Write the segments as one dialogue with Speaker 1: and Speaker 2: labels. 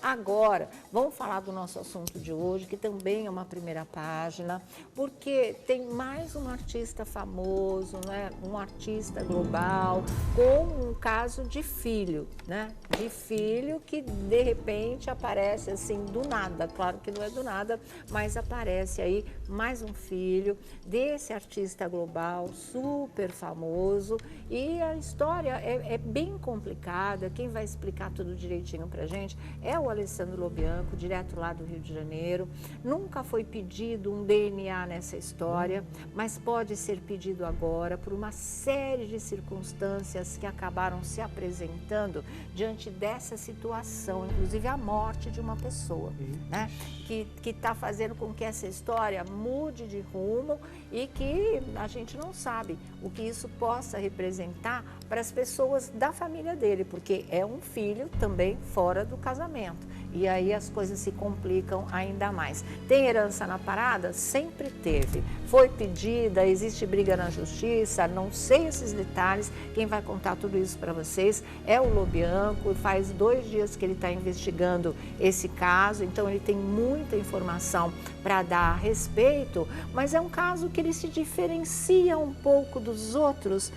Speaker 1: Agora, vamos falar do nosso assunto de hoje, que também é uma primeira página, porque tem mais um artista famoso, né? Um artista global, com um caso de filho, né? De filho que de repente aparece assim do nada, claro que não é do nada, mas aparece aí mais um filho desse artista global, super famoso, e a história é bem complicada. Quem vai explicar tudo direitinho pra gente é o Alessandro Lobianco, direto lá do Rio de Janeiro. Nunca foi pedido um DNA nessa história, mas pode ser pedido agora por uma série de circunstâncias que acabaram se apresentando diante dessa situação, inclusive a morte de uma pessoa, né? Que está fazendo com que essa história mude de rumo e que a gente não sabe o que isso possa representar para as pessoas da família dele, porque é um filho também fora do casamento. E aí as coisas se complicam ainda mais. Tem herança na parada? Sempre teve. Foi pedida, existe briga na justiça, não sei esses detalhes. Quem vai contar tudo isso para vocês é o Lobianco. Faz 2 dias que ele está investigando esse caso, então ele tem muita informação para dar a respeito, mas é um caso que ele se diferencia um pouco dos outros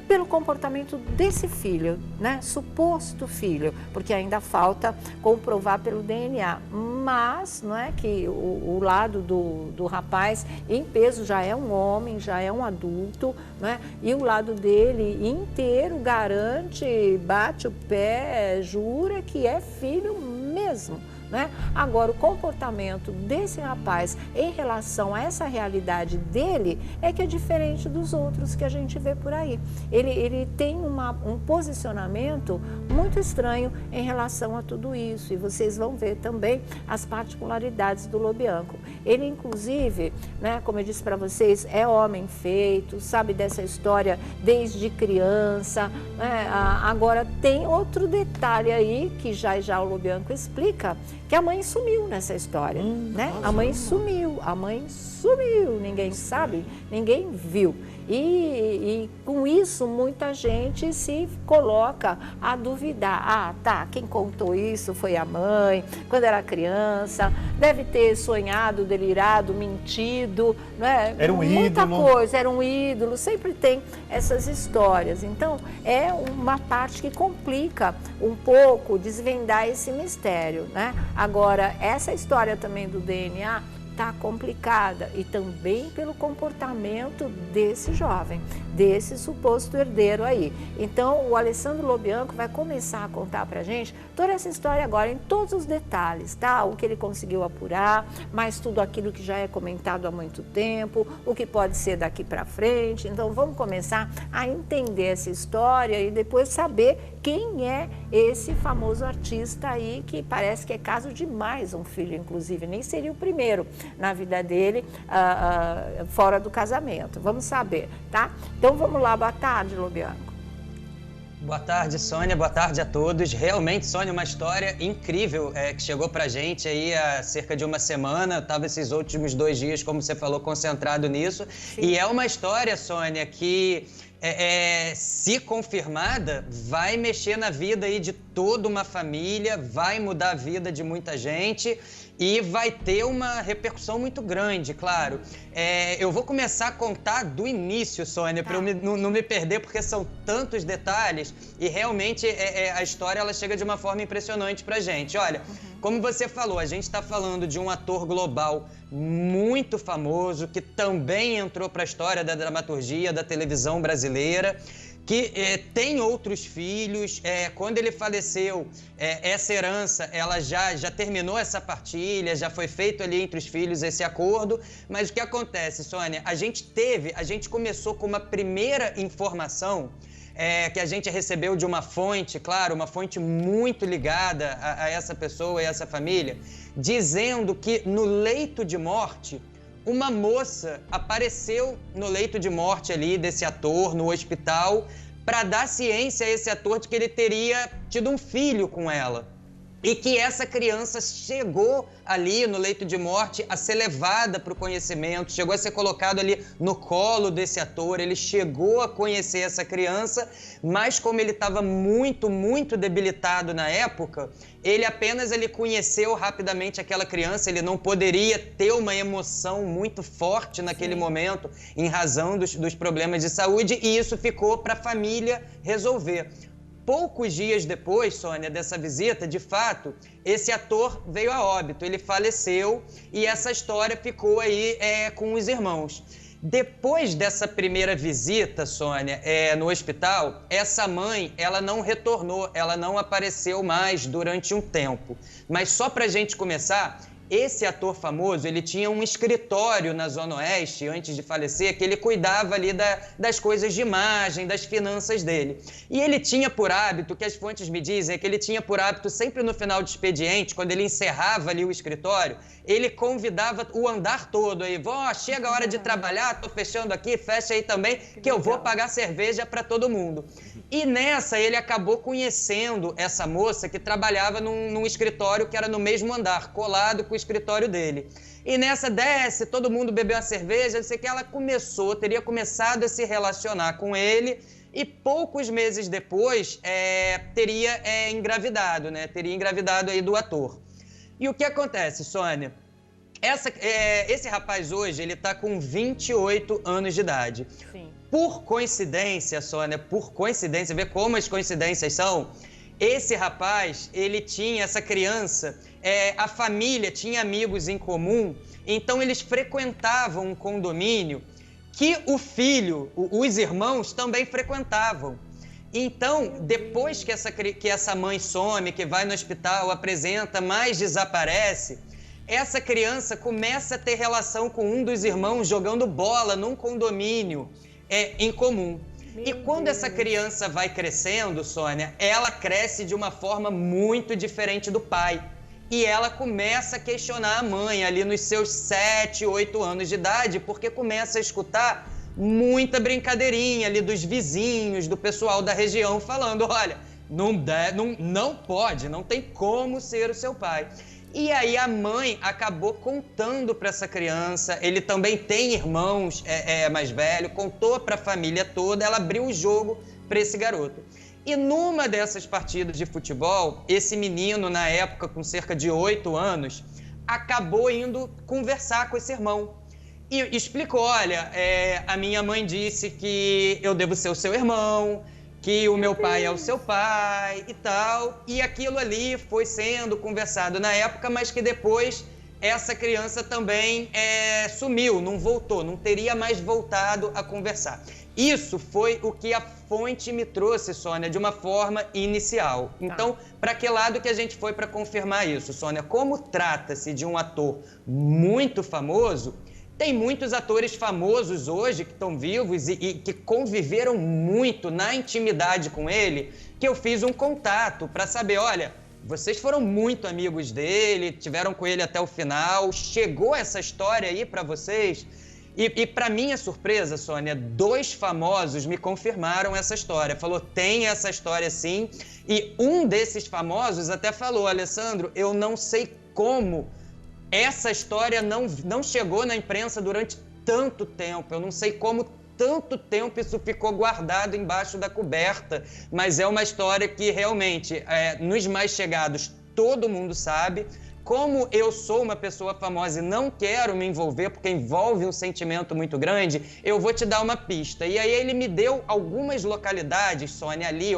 Speaker 1: pelo comportamento desse filho, né? Suposto filho, porque ainda falta comprovar pelo DNA, mas não é que o lado do rapaz em peso já é um homem, já é um adulto, né? E o lado dele inteiro garante, bate o pé, jura que é filho mesmo. Né? Agora, o comportamento desse rapaz em relação a essa realidade dele é que é diferente dos outros que a gente vê por aí. Ele tem um posicionamento muito estranho em relação a tudo isso, e vocês vão ver também as particularidades do Lobianco. Ele, inclusive, né, como eu disse para vocês, é homem feito, sabe dessa história desde criança, né? Agora, tem outro detalhe aí que já o Lobianco explica, que a mãe sumiu nessa história, né? A mãe sumiu, ninguém sabe, ninguém viu. E com isso muita gente se coloca a duvidar. Quem contou isso foi a mãe, quando era criança, deve ter sonhado, delirado, mentido, né?
Speaker 2: Era um
Speaker 1: muita
Speaker 2: ídolo.
Speaker 1: coisa, era um ídolo, sempre tem essas histórias. Então é uma parte que complica um pouco desvendar esse mistério, né? Agora, essa história também do DNA está complicada, e também pelo comportamento desse jovem, desse suposto herdeiro aí. Então, o Alessandro Lobianco vai começar a contar para a gente toda essa história agora, em todos os detalhes, tá? O que ele conseguiu apurar, mas tudo aquilo que já é comentado há muito tempo, o que pode ser daqui para frente. Então, vamos começar a entender essa história e depois saber quem é esse famoso artista aí, que parece que é caso de mais um filho, inclusive, nem seria o primeiro na vida dele, fora do casamento. Vamos saber, tá? Então vamos lá, boa tarde, Lobianco.
Speaker 3: Boa tarde, Sônia, boa tarde a todos. Realmente, Sônia, uma história incrível que chegou pra gente aí há cerca de uma semana. Estava esses últimos 2 dias, como você falou, concentrado nisso. Sim. E é uma história, Sônia, que se confirmada, vai mexer na vida aí de toda uma família, vai mudar a vida de muita gente e vai ter uma repercussão muito grande, claro. Eu vou começar a contar do início, Sônia, para eu não me perder, porque são tantos detalhes e realmente a história ela chega de uma forma impressionante pra gente. Olha, como você falou, a gente está falando de um ator global muito famoso, que também entrou para a história da dramaturgia da televisão brasileira, que tem outros filhos. Quando ele faleceu, essa herança ela já terminou essa partilha, já foi feito ali entre os filhos esse acordo. Mas o que acontece, Sônia? A gente começou com uma primeira informação que a gente recebeu de uma fonte, claro, uma fonte muito ligada a essa pessoa e essa família, dizendo que no leito de morte, uma moça apareceu no leito de morte ali desse ator, no hospital, para dar ciência a esse ator de que ele teria tido um filho com ela. e que essa criança chegou ali no leito de morte a ser levada para o conhecimento, chegou a ser colocado ali no colo desse ator, ele chegou a conhecer essa criança, mas como ele estava muito, muito debilitado na época, ele apenas conheceu rapidamente aquela criança, ele não poderia ter uma emoção muito forte naquele momento, em razão dos problemas de saúde, e isso ficou para a família resolver. Poucos dias depois, Sônia, dessa visita, de fato, esse ator veio a óbito, ele faleceu e essa história ficou aí com os irmãos. Depois dessa primeira visita, Sônia, no hospital, essa mãe, ela não retornou, ela não apareceu mais durante um tempo. Mas só pra gente começar, esse ator famoso, ele tinha um escritório na Zona Oeste, antes de falecer, que ele cuidava ali das coisas de imagem, das finanças dele. E ele tinha por hábito, que as fontes me dizem, é que ele tinha por hábito, sempre no final do expediente, quando ele encerrava ali o escritório, ele convidava o andar todo aí, vó, chega a hora de trabalhar, tô fechando aqui, fecha aí também, que eu vou pagar cerveja para todo mundo. E nessa, ele acabou conhecendo essa moça que trabalhava num escritório que era no mesmo andar, colado com o escritório dele. E nessa desce, todo mundo bebeu uma cerveja, não sei o que, ela teria começado a se relacionar com ele e poucos meses depois teria engravidado, né? Teria engravidado aí do ator. E o que acontece, Sônia? Esse rapaz hoje, ele tá com 28 anos de idade.
Speaker 1: Sim.
Speaker 3: Por coincidência, Sônia, vê como as coincidências são, esse rapaz, ele tinha, essa criança, a família tinha amigos em comum, então eles frequentavam um condomínio que o filho, os irmãos também frequentavam. Então, depois que essa mãe some, que vai no hospital, apresenta, mas desaparece, essa criança começa a ter relação com um dos irmãos jogando bola num condomínio em comum. E quando essa criança vai crescendo, Sônia, ela cresce de uma forma muito diferente do pai. E ela começa a questionar a mãe ali nos seus 7, 8 anos de idade, porque começa a escutar muita brincadeirinha ali dos vizinhos, do pessoal da região, falando, olha, não pode, não tem como ser o seu pai. E aí a mãe acabou contando para essa criança, ele também tem irmãos mais velho, contou para a família toda, ela abriu o jogo para esse garoto. E numa dessas partidas de futebol, esse menino, na época com cerca de 8 anos, acabou indo conversar com esse irmão. E explicou, olha, a minha mãe disse que eu devo ser o seu irmão, que o meu pai é o seu pai e tal, e aquilo ali foi sendo conversado na época, mas que depois essa criança também sumiu, não voltou, não teria mais voltado a conversar. Isso foi o que a fonte me trouxe, Sônia, de uma forma inicial. Então, para que lado que a gente foi para confirmar isso, Sônia? Como trata-se de um ator muito famoso, tem muitos atores famosos hoje que estão vivos e que conviveram muito na intimidade com ele, que eu fiz um contato para saber, olha, vocês foram muito amigos dele, tiveram com ele até o final, chegou essa história aí para vocês? E para minha surpresa, Sônia, 2 famosos me confirmaram essa história. Falou, tem essa história sim. E um desses famosos até falou, Alessandro, eu não sei como essa história não chegou na imprensa durante tanto tempo. Eu não sei como tanto tempo isso ficou guardado embaixo da coberta, mas é uma história que realmente, nos mais chegados, todo mundo sabe. Como eu sou uma pessoa famosa e não quero me envolver, porque envolve um sentimento muito grande, eu vou te dar uma pista. E aí ele me deu algumas localidades, Sônia, ali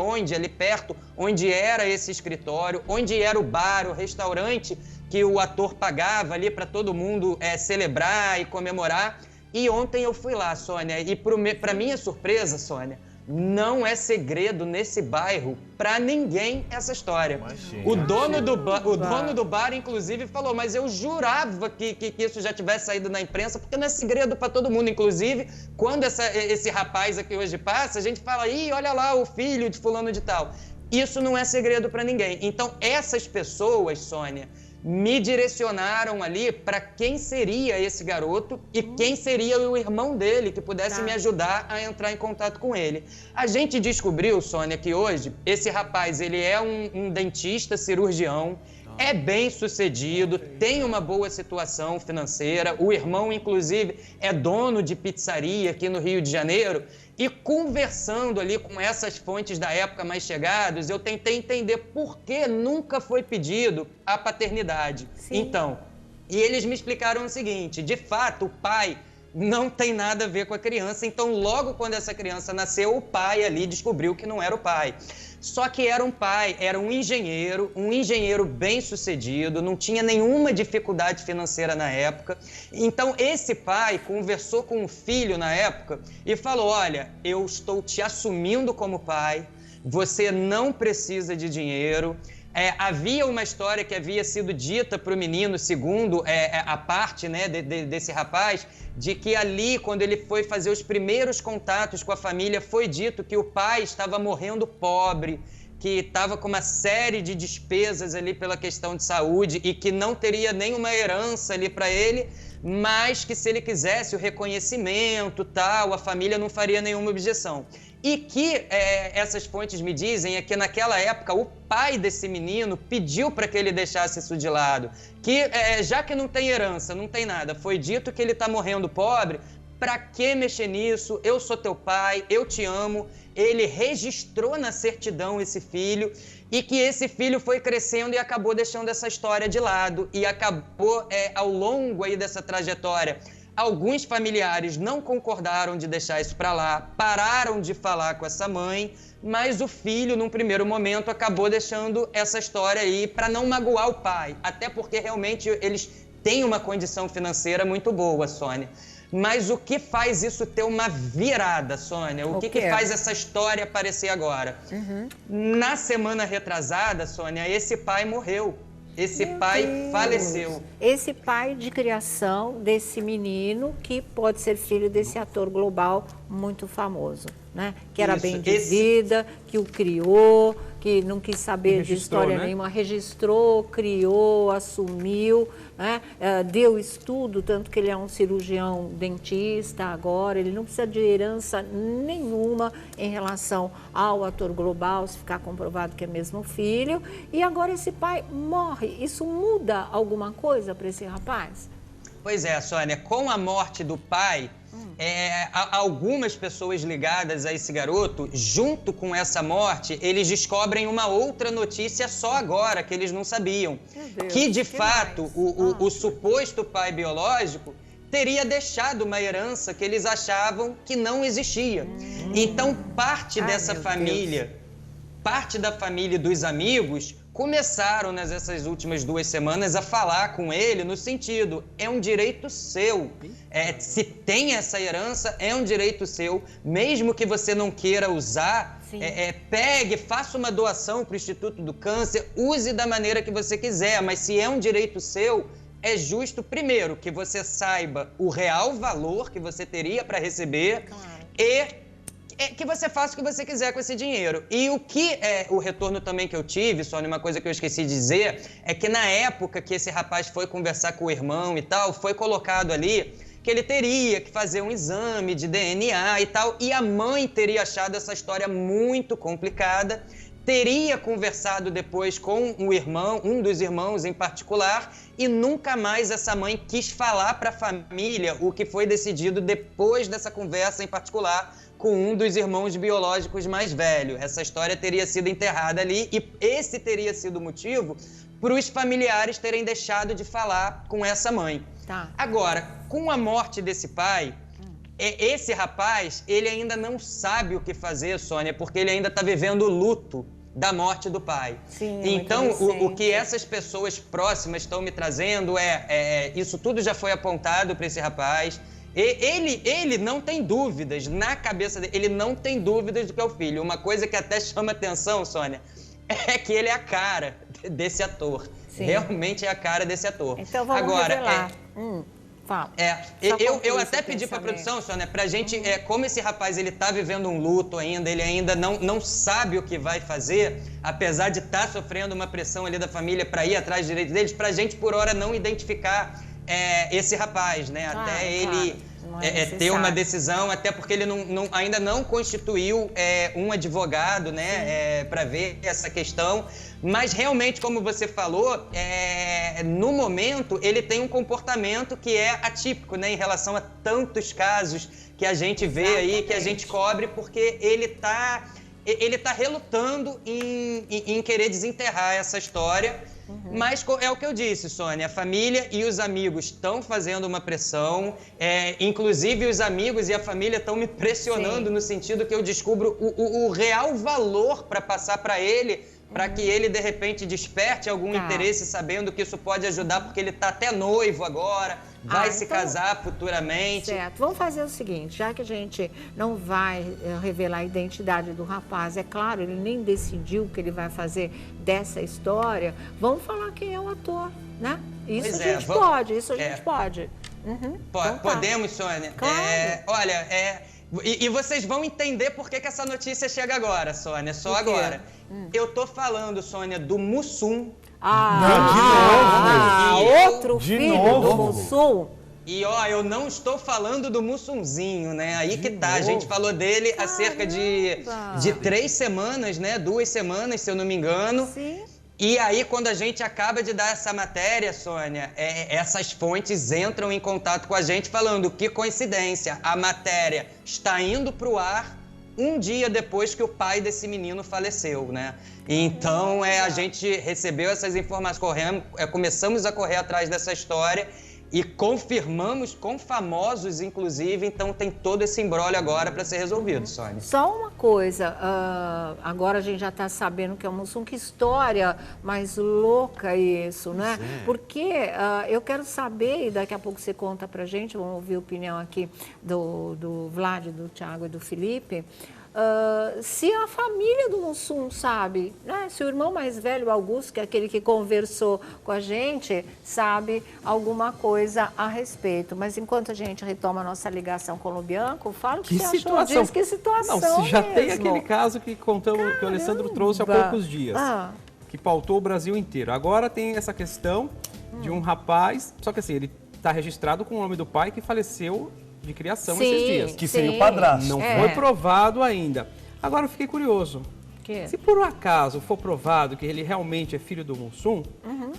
Speaker 3: perto, onde era esse escritório, onde era o bar, o restaurante que o ator pagava ali para todo mundo celebrar e comemorar. E ontem eu fui lá, Sônia, e para minha surpresa, Sônia, não é segredo nesse bairro para ninguém essa história. Imagina. O dono do bar, inclusive, falou, mas eu jurava que isso já tivesse saído na imprensa, porque não é segredo para todo mundo. Inclusive, quando esse rapaz aqui hoje passa, a gente fala, ih, olha lá o filho de fulano de tal. Isso não é segredo para ninguém. Então, essas pessoas, Sônia, me direcionaram ali para quem seria esse garoto e quem seria o irmão dele, que pudesse me ajudar a entrar em contato com ele. A gente descobriu, Sônia, que hoje esse rapaz, ele é um dentista cirurgião, é bem sucedido, tem uma boa situação financeira, o irmão, inclusive, é dono de pizzaria aqui no Rio de Janeiro. E conversando ali com essas fontes da época mais chegadas, eu tentei entender por que nunca foi pedido a paternidade. Sim. Então, e eles me explicaram o seguinte, de fato, o pai não tem nada a ver com a criança, então logo quando essa criança nasceu, o pai ali descobriu que não era o pai. Só que era um pai, era um engenheiro bem-sucedido, não tinha nenhuma dificuldade financeira na época. Então, esse pai conversou com o filho na época e falou, olha, eu estou te assumindo como pai, você não precisa de dinheiro. Havia uma história que havia sido dita para o menino, segundo a parte, né, desse rapaz, de que ali, quando ele foi fazer os primeiros contatos com a família, foi dito que o pai estava morrendo pobre, que estava com uma série de despesas ali pela questão de saúde e que não teria nenhuma herança ali para ele, mas que se ele quisesse o reconhecimento, tal, a família não faria nenhuma objeção. E que essas fontes me dizem é que naquela época o pai desse menino pediu para que ele deixasse isso de lado. Que já que não tem herança, não tem nada, foi dito que ele está morrendo pobre, para que mexer nisso? Eu sou teu pai, eu te amo. Ele registrou na certidão esse filho e que esse filho foi crescendo e acabou deixando essa história de lado e acabou ao longo aí dessa trajetória. Alguns familiares não concordaram de deixar isso para lá, pararam de falar com essa mãe, mas o filho, num primeiro momento, acabou deixando essa história aí para não magoar o pai, até porque realmente eles têm uma condição financeira muito boa, Sônia. Mas o que faz isso ter uma virada, Sônia? O que faz essa história aparecer agora? Na semana retrasada, Sônia, esse pai morreu. Esse pai faleceu.
Speaker 1: Esse pai de criação desse menino que pode ser filho desse ator global muito famoso, né? Que era bem de vida, que o criou, que não quis saber de história nenhuma, registrou, criou, assumiu, né? Deu estudo, tanto que ele é um cirurgião dentista agora, ele não precisa de herança nenhuma em relação ao ator global, se ficar comprovado que é mesmo filho, e agora esse pai morre. Isso muda alguma coisa para esse rapaz?
Speaker 3: Pois é, Sônia, com a morte do pai, algumas pessoas ligadas a esse garoto, junto com essa morte, eles descobrem uma outra notícia só agora, que eles não sabiam. Deus, que, de fato, o suposto pai biológico teria deixado uma herança que eles achavam que não existia. Então, parte dessa família, parte da família e dos amigos começaram nessas últimas 2 semanas a falar com ele no sentido, é um direito seu, se tem essa herança, é um direito seu, mesmo que você não queira usar, pegue, faça uma doação para o Instituto do Câncer, use da maneira que você quiser, mas se é um direito seu, é justo, primeiro, que você saiba o real valor que você teria para receber e que você faça o que você quiser com esse dinheiro. E o retorno também que eu tive, Sônia, uma coisa que eu esqueci de dizer, é que na época que esse rapaz foi conversar com o irmão e tal, foi colocado ali que ele teria que fazer um exame de DNA e tal, e a mãe teria achado essa história muito complicada, teria conversado depois com o irmão, um dos irmãos em particular, e nunca mais essa mãe quis falar para a família o que foi decidido depois dessa conversa em particular com um dos irmãos biológicos mais velhos. Essa história teria sido enterrada ali e esse teria sido o motivo para os familiares terem deixado de falar com essa mãe. Agora, com a morte desse pai, esse rapaz, ele ainda não sabe o que fazer, Sônia, porque ele ainda está vivendo o luto da morte do pai.
Speaker 1: Sim,
Speaker 3: então, o que essas pessoas próximas estão me trazendo isso tudo já foi apontado para esse rapaz. Ele não tem dúvidas, na cabeça dele, ele não tem dúvidas de que é o filho. Uma coisa que até chama atenção, Sônia, é que ele é a cara desse ator. Sim. Realmente é a cara desse ator.
Speaker 1: Então vamos revelar. Fala.
Speaker 3: Eu até pedi para a produção, Sônia, para a gente, como esse rapaz ele está vivendo um luto ainda, ele ainda não sabe o que vai fazer, apesar de estar sofrendo uma pressão ali da família para ir atrás dos direitos deles, para a gente, por hora, não identificar esse rapaz, né? Até ele ter uma decisão, até porque ele ainda não constituiu um advogado, né? Para ver essa questão. Mas realmente, como você falou, no momento ele tem um comportamento que é atípico, né, em relação a tantos casos que a gente vê aí, que a gente cobre, porque ele tá relutando em querer desenterrar essa história. Mas é o que eu disse, Sônia, a família e os amigos estão fazendo uma pressão, inclusive os amigos e a família estão me pressionando no sentido que eu descubro o real valor para passar para ele, para que ele, de repente, desperte algum interesse, sabendo que isso pode ajudar, porque ele está até noivo agora, vai se casar futuramente.
Speaker 1: Certo. Vamos fazer o seguinte, já que a gente não vai revelar a identidade do rapaz, é claro, ele nem decidiu o que ele vai fazer dessa história, vamos falar quem é o ator, né? Isso a gente pode. Então,
Speaker 3: podemos, Sônia.
Speaker 1: Claro.
Speaker 3: Olha, e vocês vão entender por que essa notícia chega agora, Sônia, só agora. Eu tô falando, Sônia, do Mussum.
Speaker 1: Outro filho do Mussum.
Speaker 3: E eu não estou falando do Mussunzinho, né? Aí que tá, a gente falou dele há cerca de 3 semanas, né? 2 semanas, se eu não me engano.
Speaker 1: Sim.
Speaker 3: E aí, quando a gente acaba de dar essa matéria, Sônia, essas fontes entram em contato com a gente falando que coincidência, a matéria está indo para o ar um dia depois que o pai desse menino faleceu, né? Então, a gente recebeu essas informações, começamos a correr atrás dessa história e confirmamos com famosos, inclusive, então tem todo esse imbróglio agora para ser resolvido, Sônia.
Speaker 1: Só uma coisa, agora a gente já está sabendo que é o Mussum, que história mais louca isso, né? Porque eu quero saber, e daqui a pouco você conta pra gente, vamos ouvir a opinião aqui do Vlad, do Thiago e do Felipe, se a família do Mussum sabe, né? Se o irmão mais velho, Augusto, que é aquele que conversou com a gente, sabe alguma coisa a respeito. Mas enquanto a gente retoma a nossa ligação com o Bianco, fala o que você achou disso, que situação
Speaker 2: Não, se já
Speaker 1: mesmo.
Speaker 2: tem aquele caso que contamos, que o Alessandro trouxe há poucos dias, que pautou o Brasil inteiro. Agora tem essa questão de um rapaz, só que assim, ele está registrado com o nome do pai que faleceu de criação esses dias.
Speaker 4: Que seria o padrasto.
Speaker 2: Não foi provado ainda. Agora eu fiquei curioso. Se por um acaso for provado que ele realmente é filho do Mussum,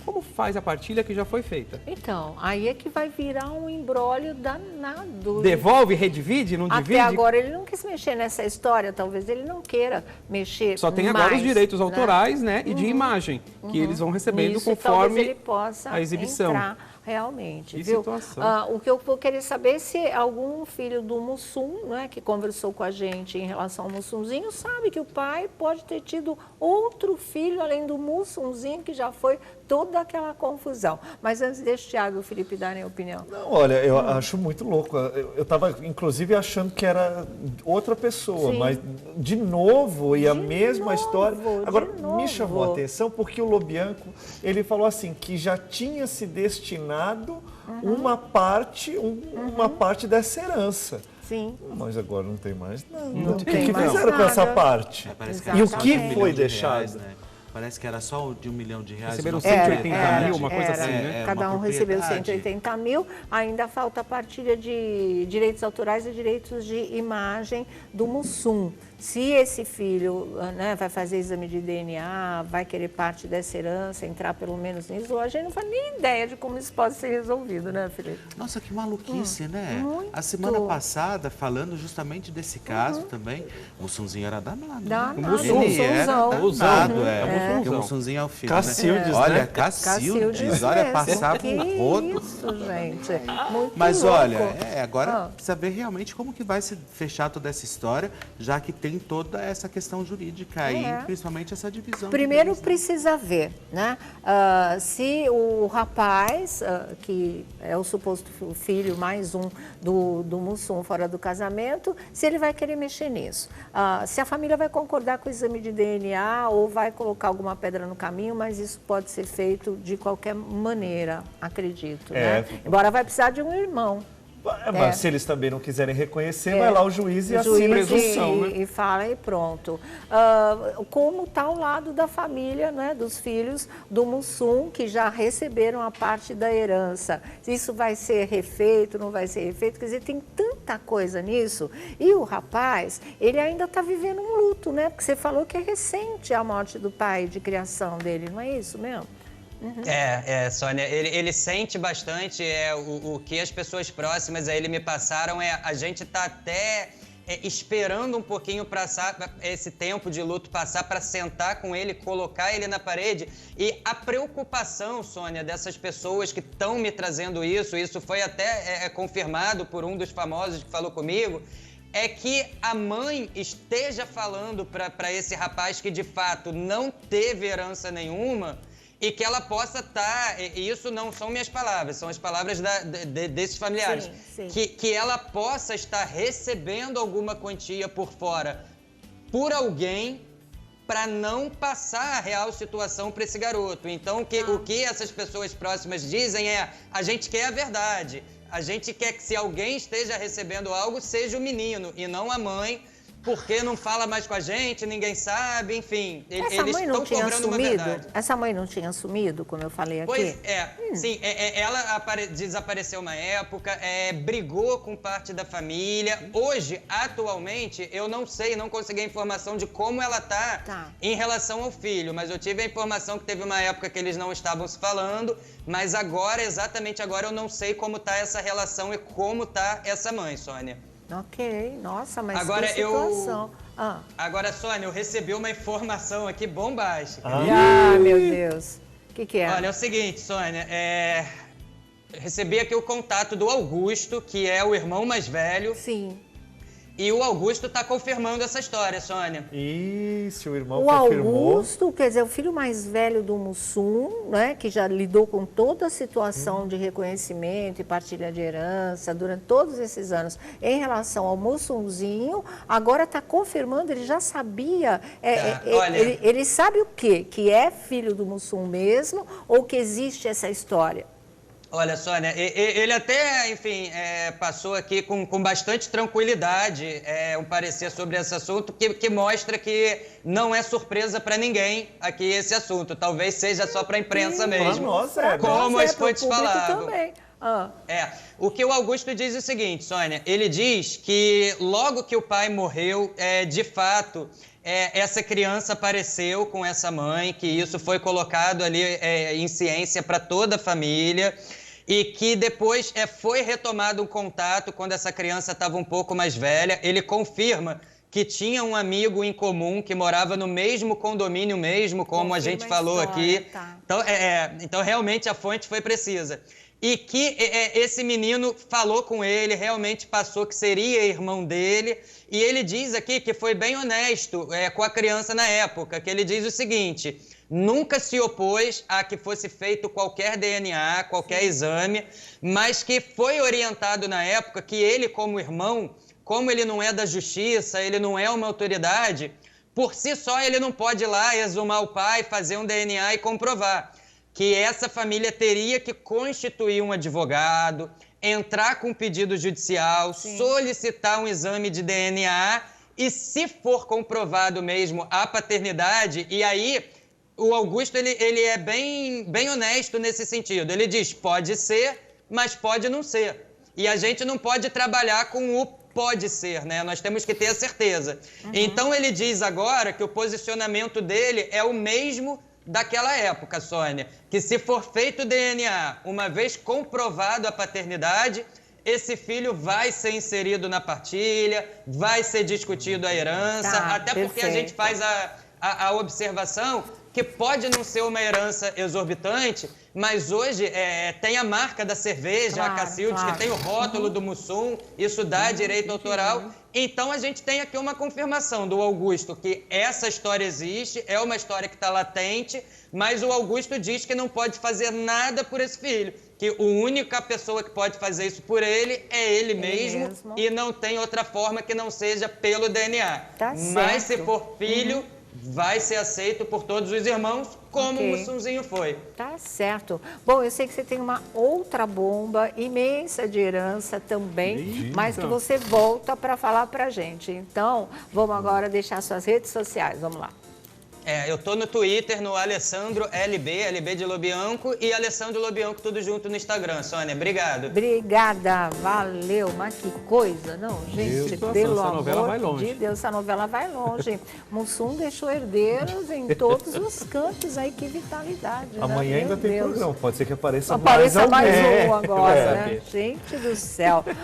Speaker 2: como faz a partilha que já foi feita?
Speaker 1: Então, aí é que vai virar um imbróglio danado.
Speaker 2: Devolve, redivide, não divide?
Speaker 1: Até agora ele não quis mexer nessa história, talvez ele não queira mexer.
Speaker 2: Só tem agora os direitos autorais, né, e de imagem, que eles vão recebendo
Speaker 1: Isso,
Speaker 2: conforme
Speaker 1: ele possa
Speaker 2: a exibição.
Speaker 1: Realmente,
Speaker 2: que
Speaker 1: viu?
Speaker 2: Situação.
Speaker 1: O que eu vou querer saber é se algum filho do Mussum, né, que conversou com a gente em relação ao Mussunzinho, sabe que o pai pode ter tido outro filho além do Mussunzinho, que já foi toda aquela confusão. Mas antes deixa o Thiago e o Felipe darem a opinião.
Speaker 4: Não, olha, eu acho muito louco. Eu estava, inclusive, achando que era outra pessoa, mas de novo, e a mesma história. Agora, me chamou a atenção porque o Lobianco, ele falou assim, que já tinha se destinado uma parte dessa herança.
Speaker 1: Sim.
Speaker 4: Mas agora não tem mais nada.
Speaker 1: Não
Speaker 4: O
Speaker 1: tem
Speaker 4: que
Speaker 1: mais
Speaker 4: fizeram com essa
Speaker 1: nada.
Speaker 4: parte? E o que foi deixado?
Speaker 5: Né? Parece que era só de R$1 milhão.
Speaker 2: Receberam 180 mil, uma coisa assim, né?
Speaker 1: Cada um recebeu 180 mil. Ainda falta a partilha de direitos autorais e direitos de imagem do Mussum. Se esse filho, né, vai fazer exame de DNA, vai querer parte dessa herança, entrar pelo menos nisso, a gente não faz nem ideia de como isso pode ser resolvido, né, Felipe?
Speaker 5: Nossa, que maluquice, né?
Speaker 1: Muito.
Speaker 5: A semana passada, falando justamente desse caso também, o Mussunzinho era danado.
Speaker 1: Danado,
Speaker 5: Ele era danado, Porque o
Speaker 2: Mussunzão.
Speaker 5: Mussunzinho é o filho,
Speaker 4: Cacildes,
Speaker 5: né?
Speaker 4: né?
Speaker 5: Olha, Cacildes, olha, passava um rodo.
Speaker 1: Isso, gente. Muito
Speaker 5: Mas
Speaker 1: louco.
Speaker 5: olha, agora precisa ver realmente como que vai se fechar toda essa história, já que tem tem toda essa questão jurídica aí, principalmente essa divisão.
Speaker 1: Primeiro precisa ver, né? Se o rapaz, que é o suposto filho mais um do Mussum fora do casamento, se ele vai querer mexer nisso. Se a família vai concordar com o exame de DNA ou vai colocar alguma pedra no caminho, mas isso pode ser feito de qualquer maneira, acredito, né? Embora vai precisar de um irmão.
Speaker 4: Mas se eles também não quiserem reconhecer, vai lá o juiz e assina a presunção.
Speaker 1: E fala e pronto. Como está o lado da família, né, dos filhos do Mussum, que já receberam a parte da herança. Isso vai ser refeito, não vai ser refeito? Quer dizer, tem tanta coisa nisso. E o rapaz, ele ainda está vivendo um luto, né? Porque você falou que é recente a morte do pai de criação dele, não é isso mesmo?
Speaker 3: Uhum. Sônia, ele sente bastante, o que as pessoas próximas a ele me passaram a gente tá até esperando um pouquinho para esse tempo de luto passar para sentar com ele, colocar ele na parede. E a preocupação, Sônia, dessas pessoas que estão me trazendo isso foi até confirmado por um dos famosos que falou comigo, é que a mãe esteja falando para esse rapaz que de fato não teve herança nenhuma, e que ela possa estar, e isso não são minhas palavras, são as palavras desses familiares, sim. Que ela possa estar recebendo alguma quantia por fora por alguém para não passar a real situação para esse garoto. Então, o que essas pessoas próximas dizem a gente quer a verdade, a gente quer que se alguém esteja recebendo algo, seja o menino e não a mãe, porque não fala mais com a gente, ninguém sabe, enfim. Eles estão cobrando uma verdade.
Speaker 1: Essa mãe não tinha assumido, como eu falei aqui?
Speaker 3: Pois sim. Ela desapareceu uma época, brigou com parte da família. Hoje, atualmente, eu não sei, não consegui a informação de como ela tá em relação ao filho, mas eu tive a informação que teve uma época que eles não estavam se falando, mas agora, exatamente agora, eu não sei como tá essa relação e como tá essa mãe, Sônia.
Speaker 1: Ok, nossa, mas
Speaker 3: agora,
Speaker 1: que situação.
Speaker 3: Agora, Sônia, eu recebi uma informação aqui bombástica.
Speaker 1: Meu Deus. O que é?
Speaker 3: Olha, é o seguinte, Sônia, eu recebi aqui o contato do Augusto, que é o irmão mais velho.
Speaker 1: Sim.
Speaker 3: E o Augusto está confirmando essa história, Sônia.
Speaker 4: Isso, o irmão confirmou.
Speaker 1: O Augusto, quer dizer, o filho mais velho do Mussum, né, que já lidou com toda a situação de reconhecimento e partilha de herança durante todos esses anos em relação ao Mussumzinho, agora está confirmando, ele já sabia. Ele sabe o quê? Que é filho do Mussum mesmo ou que existe essa história?
Speaker 3: Olha, Sônia, ele até, enfim, passou aqui com bastante tranquilidade um parecer sobre esse assunto que mostra que não é surpresa para ninguém aqui esse assunto. Talvez seja só para a imprensa mesmo. Como as fontes falavam.
Speaker 1: Também.
Speaker 3: O que o Augusto diz é o seguinte, Sônia, ele diz que logo que o pai morreu, de fato, essa criança apareceu com essa mãe, que isso foi colocado ali em ciência para toda a família e que depois foi retomado um contato quando essa criança estava um pouco mais velha. Ele confirma que tinha um amigo em comum que morava no mesmo condomínio mesmo, como a gente falou aqui. Tá. Então, realmente, a fonte foi precisa. E que esse menino falou com ele, realmente passou que seria irmão dele. E ele diz aqui que foi bem honesto com a criança na época, que ele diz o seguinte: nunca se opôs a que fosse feito qualquer DNA, qualquer exame, mas que foi orientado na época que ele, como irmão, como ele não é da justiça, ele não é uma autoridade, por si só ele não pode ir lá exumar o pai, fazer um DNA e comprovar. Que essa família teria que constituir um advogado, entrar com pedido judicial, solicitar um exame de DNA e, se for comprovado mesmo a paternidade, e aí o Augusto ele é bem honesto nesse sentido. Ele diz, pode ser, mas pode não ser. E a gente não pode trabalhar com o pode ser, né? Nós temos que ter a certeza. Então ele diz agora que o posicionamento dele é o mesmo daquela época, Sônia, que se for feito o DNA, uma vez comprovado a paternidade, esse filho vai ser inserido na partilha, vai ser discutido a herança, até porque a gente faz a observação que pode não ser uma herança exorbitante, mas hoje tem a marca da cerveja,
Speaker 1: claro,
Speaker 3: a Cacildes, que tem o rótulo do Mussum, isso dá direito autoral. Então a gente tem aqui uma confirmação do Augusto que essa história existe, é uma história que está latente, mas o Augusto diz que não pode fazer nada por esse filho, que a única pessoa que pode fazer isso por ele é ele mesmo e não tem outra forma que não seja pelo DNA.
Speaker 1: Tá
Speaker 3: mas
Speaker 1: certo.
Speaker 3: se for filho, vai ser aceito por todos os irmãos, como o Mussunzinho foi.
Speaker 1: Tá certo. Bom, eu sei que você tem uma outra bomba imensa de herança também, mas que você volta para falar pra gente. Então, vamos agora deixar suas redes sociais. Vamos lá.
Speaker 3: Eu tô no Twitter, no Alessandro LB de Lobianco, e Alessandro Lobianco, tudo junto no Instagram. Sônia, obrigado.
Speaker 1: Obrigada, valeu, mas que coisa, não, gente, pelo amor de Deus, essa novela vai longe. Mussum deixou herdeiros em todos os cantos aí, que vitalidade.
Speaker 4: Amanhã
Speaker 1: né?
Speaker 4: ainda tem programa, pode ser que apareça
Speaker 1: mais
Speaker 4: um
Speaker 1: agora, né? Gente do céu.